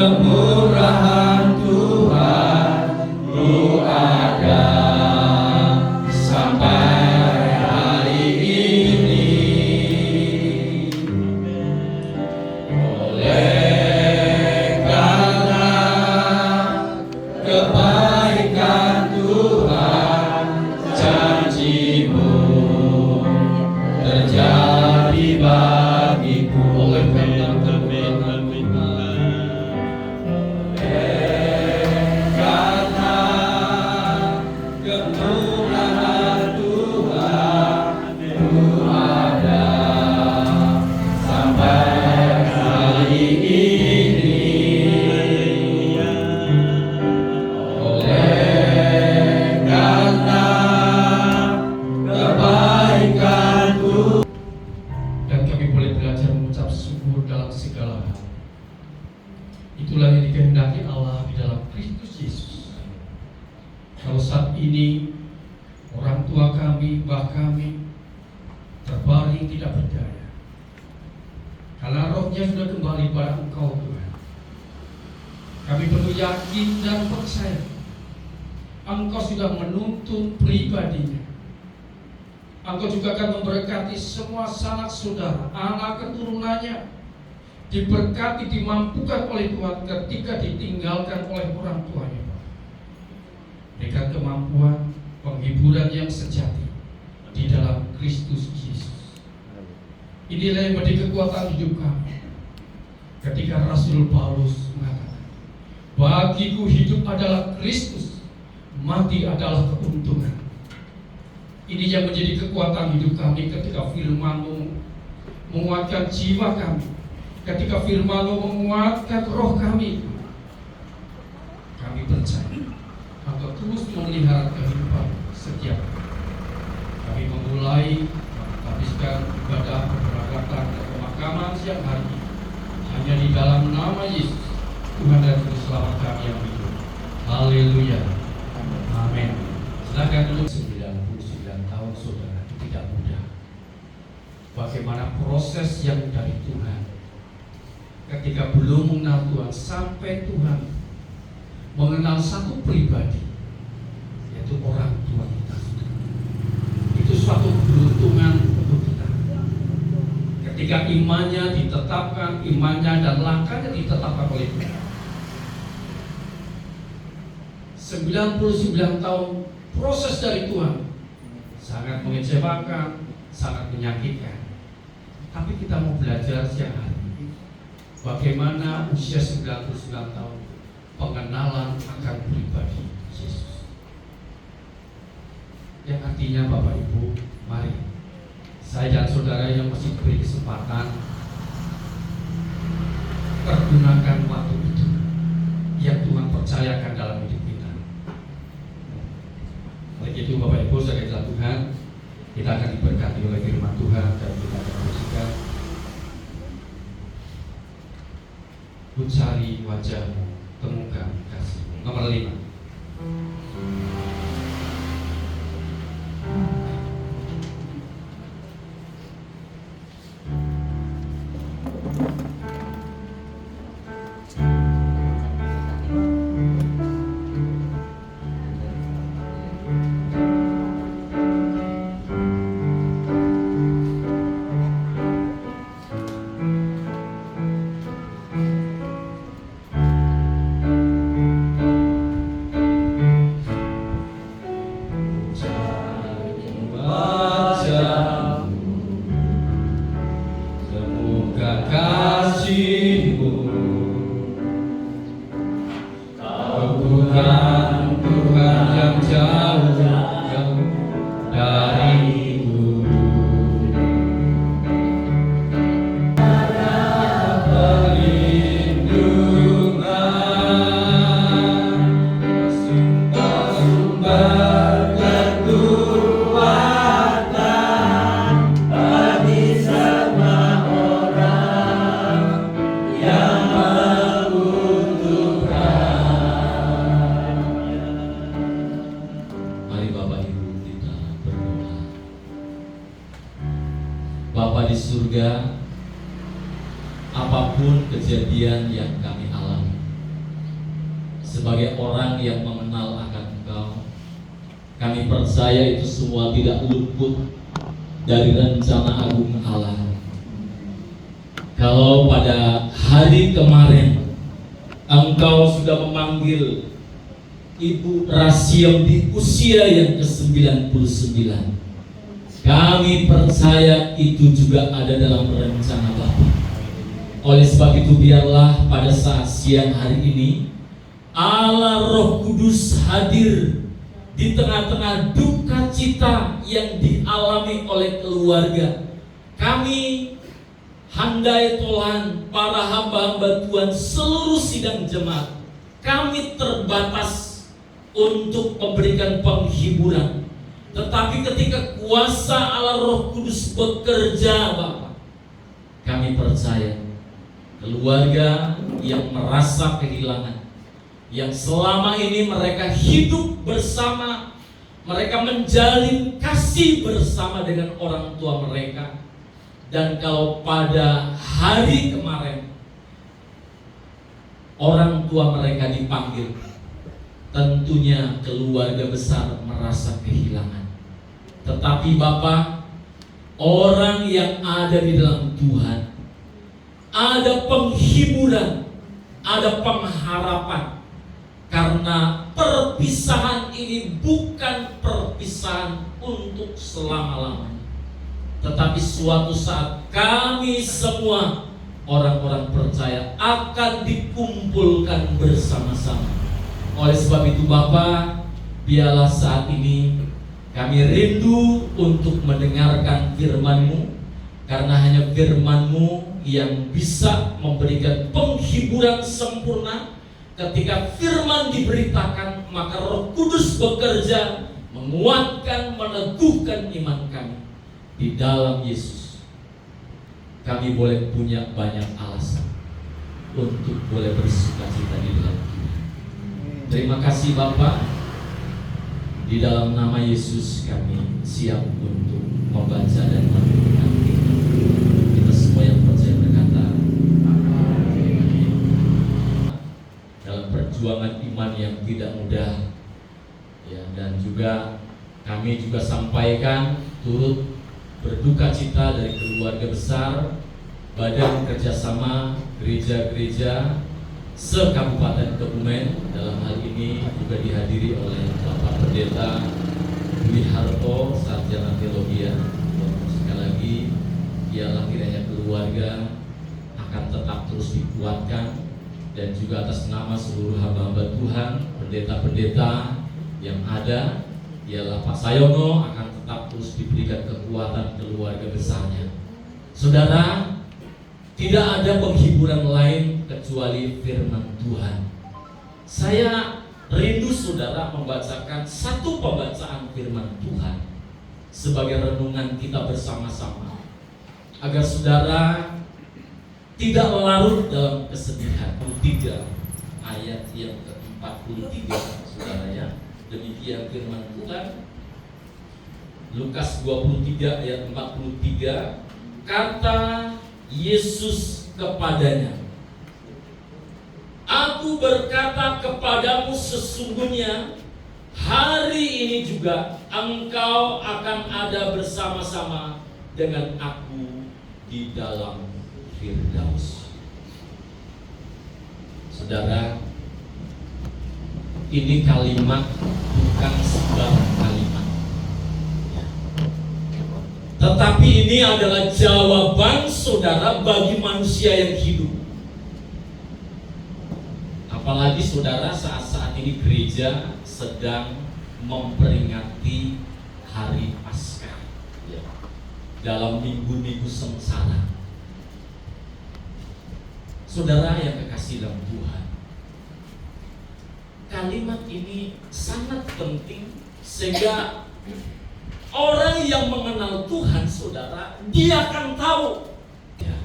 kemurahan Tuhan ku ada sampai hari ini. Oleh karena kebaikan Tuhan, janji-Mu terjadi bagiku. Oleh karena kemurahan Tuhan ku ada sampai hari ini. Oleh karena kebaikan Tuhan, dan kami boleh belajar mengucap syukur dalam segala hal. Itulah yang dikehendaki Allah di dalam Kristus Yesus. Kalau saat ini orang tua kami, mbah kami terbaring tidak berdaya, karena rohnya sudah kembali pada Engkau Tuhan, kami perlu yakin dan percaya Engkau sudah menuntun pribadinya. Engkau juga akan memberkati semua sanak saudara, anak keturunannya, diberkati, dimampukan oleh Tuhan ketika ditinggalkan oleh orang tuanya. Berikan kemampuan, penghiburan yang sejati di dalam Kristus Yesus. Inilah yang menjadi kekuatan hidup kami. Ketika Rasul Paulus mengatakan, bagiku hidup adalah Kristus, mati adalah keuntungan. Ini yang menjadi kekuatan hidup kami ketika firman-Mu menguatkan jiwa kami, ketika firman-Mu menguatkan roh kami. Kami percaya Engkau terus memelihara kehidupan setiap hari. Kami memulai menghabiskan ibadah pemberangkatan dan pemakaman siang hari ini hanya di dalam nama Yesus, Tuhan dan Juru Selamat kami yang hidup. Haleluya. Amin. Silakan dulu. 99 tahun saudara tidak mudah. Bagaimana proses yang dari Tuhan ketika belum mengenal Tuhan sampai Tuhan mengenal satu pribadi, yaitu orang tua kita. Itu suatu keberuntungan untuk kita. Ketika imannya ditetapkan, imannya dan langkahnya ditetapkan oleh Tuhan. 99 tahun proses dari Tuhan sangat mengecewakan, sangat menyakitkan. Tapi kita mau belajar siang hari ini bagaimana usia 99 tahun pengenalan akan pribadi Yesus. Yang artinya Bapak Ibu, mari saya dan saudara yang masih diberi kesempatan, pergunakan waktu itu yang Tuhan percayakan dalam hidup kita. Oleh itu Bapak Ibu, saudara Tuhan, kita akan diberkati oleh firman Tuhan dan kita akan menyaksikan Ku cari wajah-Mu, temukan kasih. Nomor 5. surga, apapun kejadian yang kami alami, sebagai orang yang mengenal akan Engkau. Kami percaya itu semua tidak luput dari rencana agung Allah. Kalau pada hari kemarin Engkau sudah memanggil Ibu Rasiem di usia yang ke-99, kami percaya itu juga ada dalam rencana Bapa. Oleh sebab itu biarlah pada saat siang hari ini Allah Roh Kudus hadir di tengah-tengah duka cita yang dialami oleh keluarga. Kami handai tolan para hamba-hamba Tuhan, seluruh sidang jemaat, kami terbatas untuk memberikan penghiburan. Tetapi ketika kuasa Allah Roh Kudus bekerja, Bapak, kami percaya keluarga yang merasa kehilangan, yang selama ini mereka hidup bersama, mereka menjalin kasih bersama dengan orang tua mereka. Dan kalau pada hari kemarin orang tua mereka dipanggil, tentunya keluarga besar merasa kehilangan. Tetapi Bapak, orang yang ada di dalam Tuhan, ada penghiburan, ada pengharapan. Karena perpisahan ini bukan perpisahan untuk selama-lamanya, tetapi suatu saat kami semua orang-orang percaya akan dikumpulkan bersama-sama. Oleh sebab itu Bapa, biarlah saat ini kami rindu untuk mendengarkan firman-Mu, karena hanya firman-Mu yang bisa memberikan penghiburan sempurna. Ketika firman diberitakan, maka Roh Kudus bekerja menguatkan, meneguhkan iman kami. Di dalam Yesus kami boleh punya banyak alasan untuk boleh bersukacita di dalam Tuhan. Terima kasih Bapak. Di dalam nama Yesus kami siap untuk membaca dan merenungkan firman. Kita semua yang percaya berkata amin. Dalam perjuangan iman yang tidak mudah ya, dan juga kami juga sampaikan turut berduka cita dari keluarga besar Badan Kerjasama Gereja-Gereja se-Kabupaten Kebumen. Dalam hal ini juga dihadiri oleh Bapak Pendeta Dwi Harto, Sarjana Teologi. Sekali lagi, biarlah kiranya keluarga akan tetap terus dikuatkan, dan juga atas nama seluruh hamba-hamba Tuhan, pendeta-pendeta yang ada, biarlah Pak Sayono akan tetap terus diberikan kekuatan keluarga besarnya. Saudara, tidak ada penghiburan lain kecuali firman Tuhan. Saya rindu saudara membacakan satu pembacaan firman Tuhan sebagai renungan kita bersama-sama, agar saudara tidak larut dalam kesedihan. 3 ayat yang ke-43, saudara ya. Demikian firman Tuhan. Lukas 23 ayat 43, kata Yesus kepadanya, Aku berkata kepadamu, sesungguhnya hari ini juga engkau akan ada bersama-sama dengan aku di dalam Firdaus. Saudara, ini kalimat bukan sembarang kalimat, tetapi ini adalah jawaban saudara bagi manusia yang hidup. Apalagi saudara, saat-saat ini gereja sedang memperingati hari Paskah ya, dalam minggu-minggu sengsara. Saudara yang kekasih dalam Tuhan, kalimat ini sangat penting, sehingga orang yang mengenal Tuhan, saudara, dia akan tahu ya,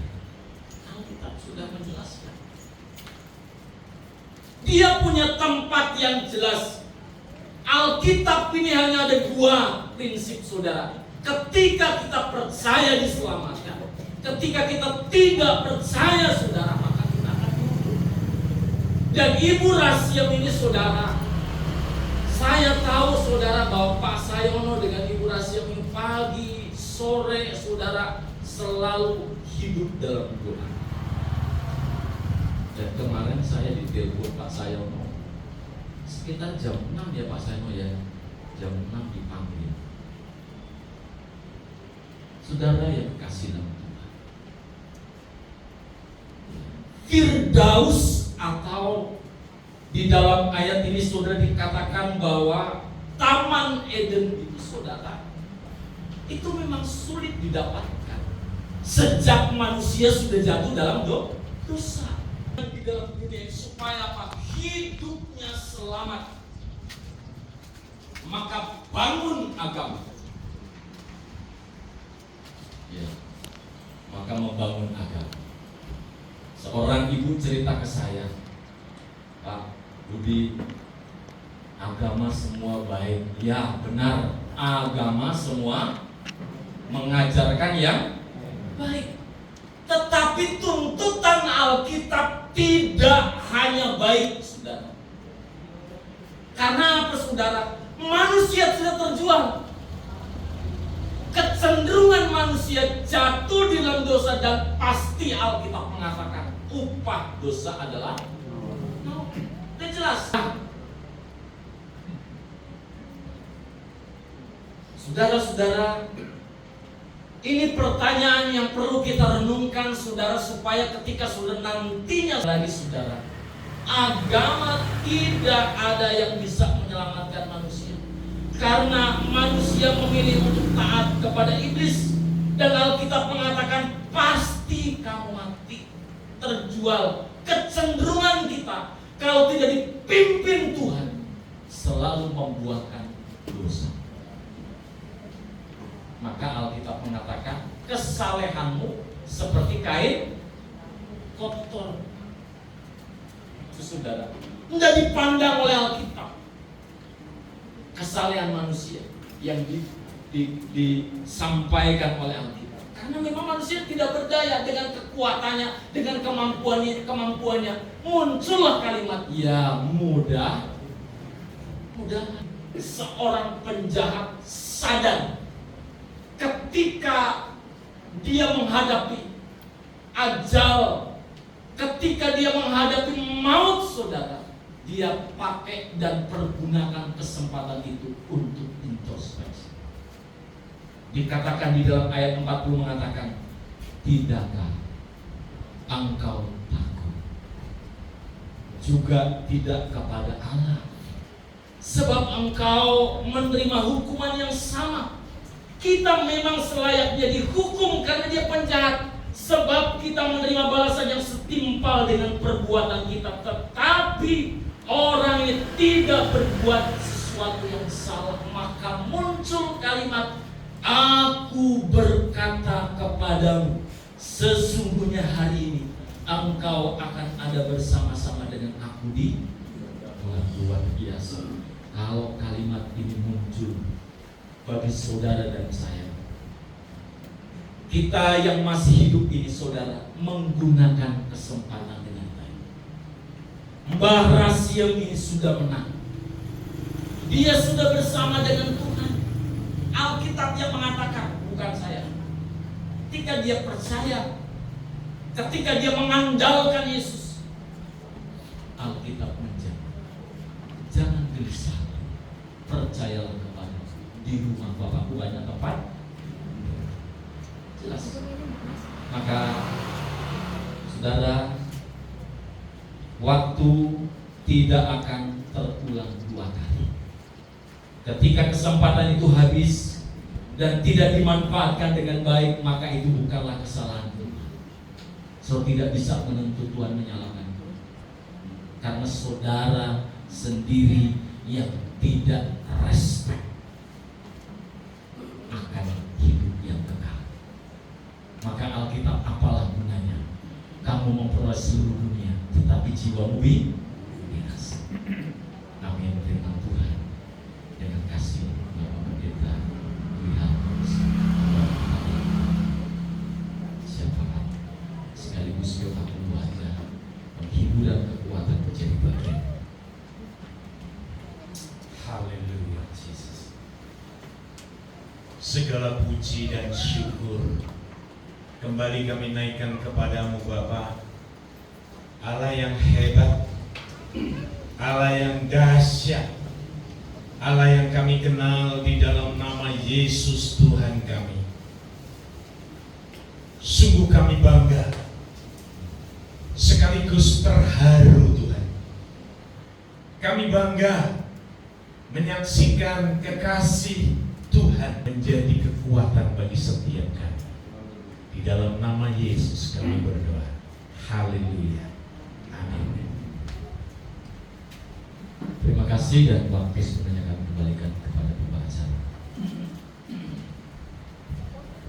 Alkitab sudah menjelaskan. Dia punya tempat yang jelas. Alkitab ini hanya ada 2 prinsip, saudara. Ketika kita percaya diselamatkan, ketika kita tidak percaya, saudara, maka kita akan mundur. Dan Ibu Rasiem ini saudara, saya tahu saudara bahwa Pak Sayono dengan Ibu Rasiem ini pagi, sore saudara selalu hidup dalam doa. Dan kemarin saya ditelepon Pak Sayono sekitar jam 6 ya Pak Sayono ya. Jam 6 dipanggil. Saudara yang kasih nama Tuhan, Firdaus, atau di dalam ayat ini saudara dikatakan bahwa Taman Eden itu saudara, itu memang sulit didapatkan sejak manusia sudah jatuh dalam dosa. Di dalam dunia ini supaya apa? Hidupnya selamat, maka bangun agama. Ya, maka membangun agama. Seorang ibu cerita ke saya, Pak Budi, agama semua baik. Ya benar, agama semua mengajarkan yang baik. Tetapi tuntutan Alkitab tidak hanya baik, saudara. Karena apa, saudara? Manusia sudah terjual. Kecenderungan manusia jatuh di dalam dosa, dan pasti Alkitab mengatakan upah dosa adalah maut. Itu jelas. Saudara-saudara, ini pertanyaan yang perlu kita renungkan, saudara, supaya ketika saudara nantinya lagi, saudara, agama tidak ada yang bisa menyelamatkan manusia. Karena manusia memilih untuk taat kepada iblis, dan Alkitab mengatakan pasti kamu mati, terjual. Kecenderungan kita kalau tidak dipimpin Tuhan selalu membuahkan dosa. Maka Alkitab mengatakan kesalehanmu seperti kain kotor. Itu saudara, tidak dipandang oleh Alkitab kesalehan manusia yang disampaikan oleh Alkitab. Karena memang manusia tidak berdaya dengan kekuatannya, dengan kemampuannya. Muncullah kalimat, ya mudah. Seorang penjahat sadar ketika dia menghadapi ajal, ketika dia menghadapi maut, saudara, dia pakai dan pergunakan kesempatan itu untuk introspeksi. Dikatakan di dalam ayat 40 mengatakan, tidakkah engkau takut juga tidak kepada Allah, sebab engkau menerima hukuman yang sama. Kita memang selayaknya dihukum karena dia penjahat, sebab kita menerima balasan yang setimpal dengan perbuatan kita. Tetapi orang yang tidak berbuat sesuatu yang salah, maka muncul kalimat, aku berkata kepadamu, sesungguhnya hari ini engkau akan ada bersama-sama dengan aku di luar biasa. Kalau kalimat ini muncul bagi saudara dan saya, kita yang masih hidup ini, saudara, menggunakan kesempatan dengan baik. Mbah Rasiem ini sudah menang. Dia sudah bersama dengan Tuhan. Alkitab yang mengatakan, bukan saya. Ketika dia percaya, ketika dia mengandalkan Yesus, Alkitab menjaga, jangan gelisah, percayalah kepada di rumah Bapakku banyak tempat. Jelas. Maka saudara, waktu tidak akan terulang dua kali. Ketika kesempatan itu habis dan tidak dimanfaatkan dengan baik, maka itu bukanlah kesalahan Tuhan. So tidak bisa menuntut Tuhan menyalahkan Tuhan, karena saudara sendiri yang tidak respect akan hidup yang kekal. Maka Alkitab, apalah gunanya kamu memperoleh seluruh dunia tetapi jiwamu binasa. Amin. Firman Tuhan dengan kasih Bapak Pendeta Wilham syafaat sekaligus doa keluarga, menghibur dan kekuatan menjadi segala puji dan syukur kembali kami naikkan kepadamu Bapa, Allah yang hebat, Allah yang dahsyat, Allah yang kami kenal di dalam nama Yesus Tuhan kami. Sungguh kami bangga, sekaligus terharu Tuhan. Kami bangga menyaksikan kekasih Tuhan menjadi kekuatan bagi setiap kami. Di dalam nama Yesus kami berdoa. Haleluya. Amin. Terima kasih dan waktu sebenarnya kami kembalikan kepada pembahasan.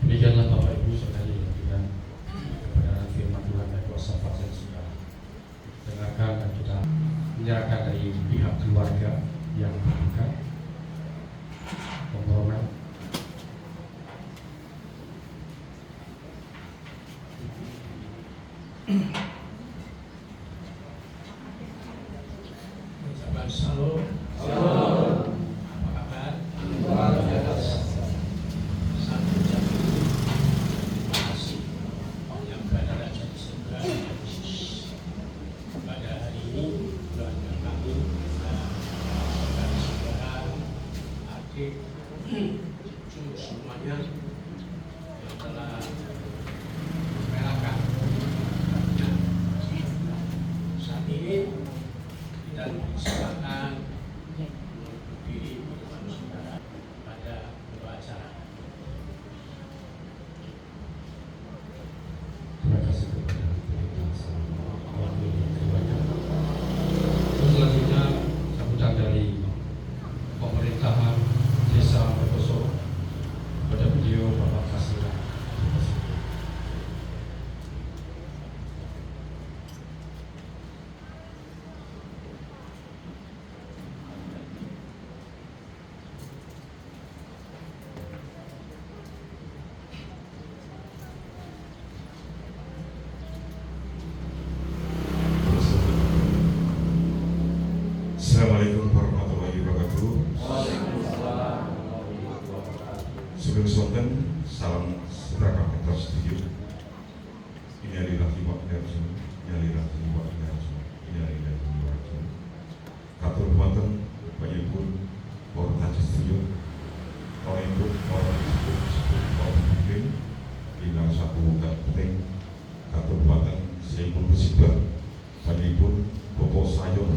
Demikianlah Bapak Ibu sekali yang kepada firman Tuhan dan kuasa fakta sudah dengarkan, dan kita menyerahkan dari pihak keluarga yang berduka, pemoronan. Ucapan shalom. Shalom. Apa kabar? Luar biasa. Satu jam. Terima kasih yang berada di surga Yesus. Pada hari ini keluarga kami, saudara-saudara, adik, cucu semuanya yang telah merelakan saat ini kita dipersilakan untuk diri bersama saudara pada doa acara. Terima kasih kepada kita semua wakil keluarga. Selanjutnya sambutan dari pemerintahan Desa Mertoso kepada beliau Bapak Kasira. Terima kasih. Assalamualaikum warahmatullahi wabarakatuh. Sugeng sonten, salam sejahtera kita setuju. Ini adalah jiwa kita semua. Ini adalah jiwa kita semua. Ini adalah jiwa kita. Katur buatan, banyak pun orang tak setuju. Orang pun orang setuju, orang mungkin tinggal satu bukan penting. Katur buatan, saya pun bersibuk. Banyak pun pokok sayur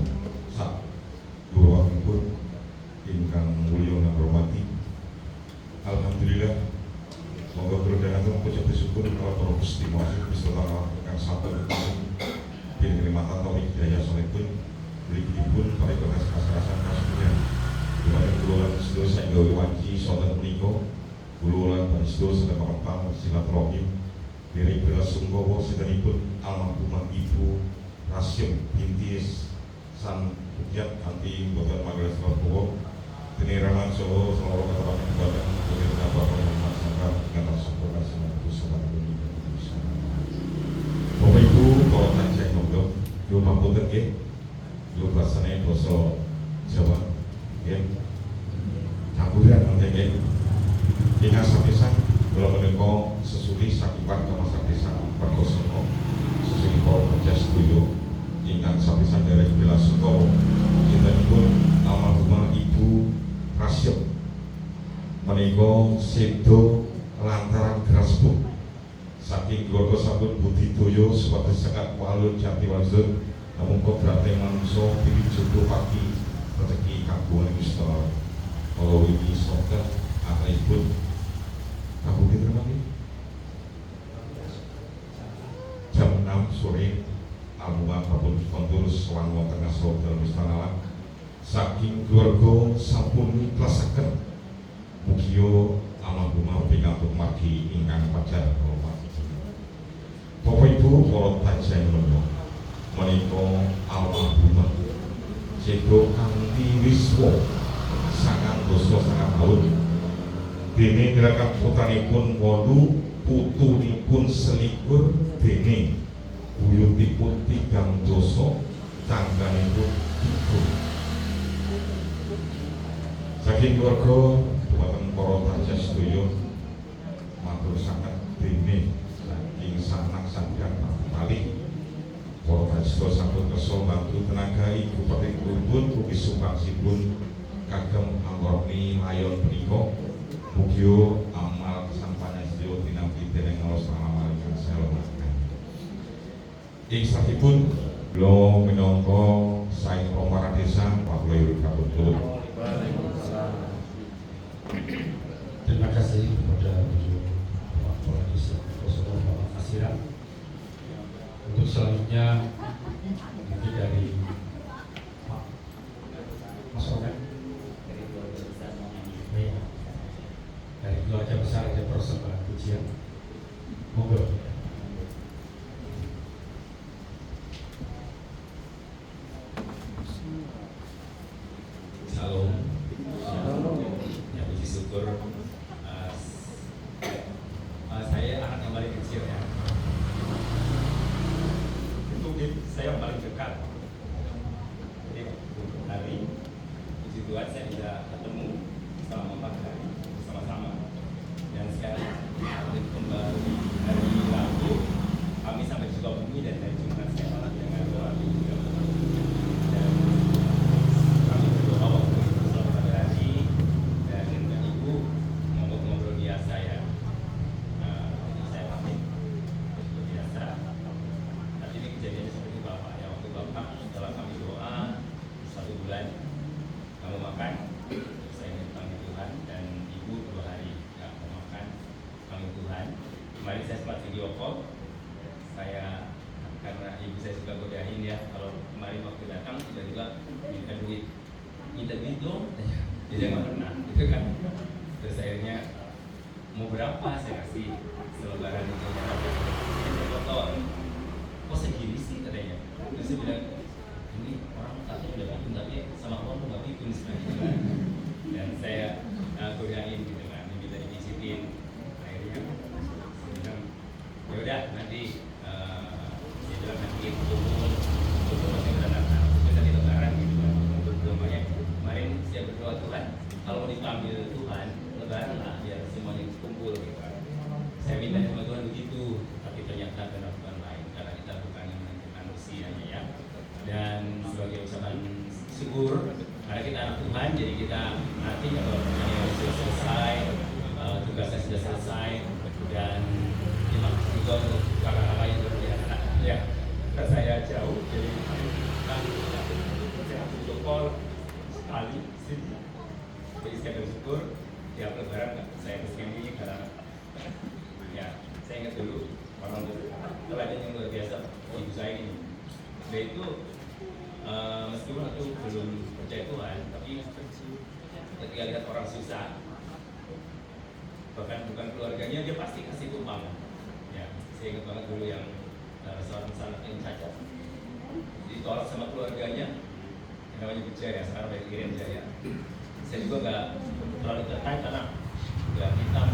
sak dua pun ingkang mulia dan hormati. Alhamdulillah, semoga berdahan puji bersyukur kepada para Gusti Maha beserta yang satu pilih kenikmatan taufik hidayah soleh pun beri pun pada kekasih-kasihan kasihnya kepada keluarga sedulur saya gawe wanci saudara meniko keluarga pada sedulur sedang mengempang silaturahim dari belasungkowo sedanipun almarhumah ibu Rasyum binti San Bukiat anti buatan Magalas Papua peniraman Solo seluruh keterangan kepada bagi bapak masyarakat dengan sempurna semua usaha ini. Bapak Ibu kalau tanya ngobrol, yo mampu terke, yo rasanya dosa Jawa, ya, campuran nanti ya. Ingat sapisan kalau menengok sesudi sakibat ke masa desa perkosono sesudi kau kerja setuju. Ingat sapisan dari Belasungkowo kita pun almarhumah Ibu Rasyum menika sedo lantaran grasbuk saking keluarga sampun budidaya sebagai sekat walur jati wajur namun kok berarti manungsa pilih jodoh pagi rezeki kagungan Gusti Allah. Kalau ini soket akalipun kabudut termati jam 6 sore almarhumah Bapak kontur sowan wonten ngasro dalam istana saking keluarga sampun klasaken mugia almarhumah pikantuk margi ingkang pajar hormat. Bapak Ibu para tajen menika menika almarhumah sedo kanthi wiswa 9 tahun dene gerakan putranipun 8 putunipun 21 dene buyutipun 3 tangganipun 3 saking keluarga dumateng para tajas sedaya matur sanget dene saking sanak sampeyan kali para prajurit sampun kersa bantu tenaga ibu petik kumpul ugi supangsipun kagem anggorni layon punika mugi amal kesampanan sedaya tinampi dening Allah Taala ingkang selamaken. Ing sakipun kula minangka saing Pramana Desa Pak Lur Kabuntut. Terima kasih kepada Bapak Kepala Desa Poso Bapak Kasiran. Untuk selanjutnya mungkin dari Pak Mas Romen dari keluarga besar Raja Persembahan Pujian. Monggo. Salam. Ya, puji syukur. Saya anak yang paling kecil ya. Mungkin saya yang paling dekat. Jadi hari puji Tuhan saya bisa ketemu selama 4 hari bersama-sama. Dan sekarang kembali hari Rabu kami sampai Sukabumi dan hari Jumat saya dengan doa juga. Dan kami berdoa waktu itu selama 1 hari dan ibu ngobrol biasa ya. Saya pamit biasa. Tapi ini kejadiannya seperti Bapak ya, waktu Bapak setelah kami doa 1 bulan kamu makan, saya minta Tuhan, dan ibu 2 hari nggak mau makan kami Tuhan. Kemarin saya sempat video call, saya karena ibu saya suka godain ya, kalau kemarin waktu datang tiba-tiba minta duit dong, jadi nggak pernah gitu kan. Terus akhirnya mau berapa saya kasih selebaran itu, saya foto, kok segini sih katanya. Terus saya bilang ini orang katanya udah bikin tapi sama orang tuh nggak bikin sebenarnya. Dan saya godain gitu kan, minta dipicitin. Akhirnya saya bilang ya udah nanti saya bilang nanti kumpul masih beranak, bisa di lebaran gitu kan. Makanya kemarin saya berdoa Tuhan kalau dipanggil Tuhan lebaran lah biar semuanya kumpul gitu kan. Saya minta sama Tuhan begitu, tapi ternyata benar Tuhan lain karena kita bukan yang menentukan usianya ya. Dan sebagai ucapan syukur karena kita anak Tuhan, jadi kita nanti kalau pertandingan sudah selesai, tugasnya sudah selesai, dan terima kasih juga untuk kakak-kakak yang berbiasa ya. Karena saya jauh, jadi kan saya video call sekali sini. Jadi saya bersyukur tiap lebaran saya kesini karena ya saya ingat dulu orang teladan yang luar biasa ibu saya ini. Dia itu meskipun aku belum percaya Tuhan, tapi ketika lihat orang susah, bahkan bukan keluarganya, dia pasti kasih tumpang. Ya, saya ingat banget dulu yang seorang anak yang cacat ditolak sama keluarganya, yang namanya Bijaya, sekarang dari Kirim Jaya. Saya juga nggak terlalu tertarik karena ya hitam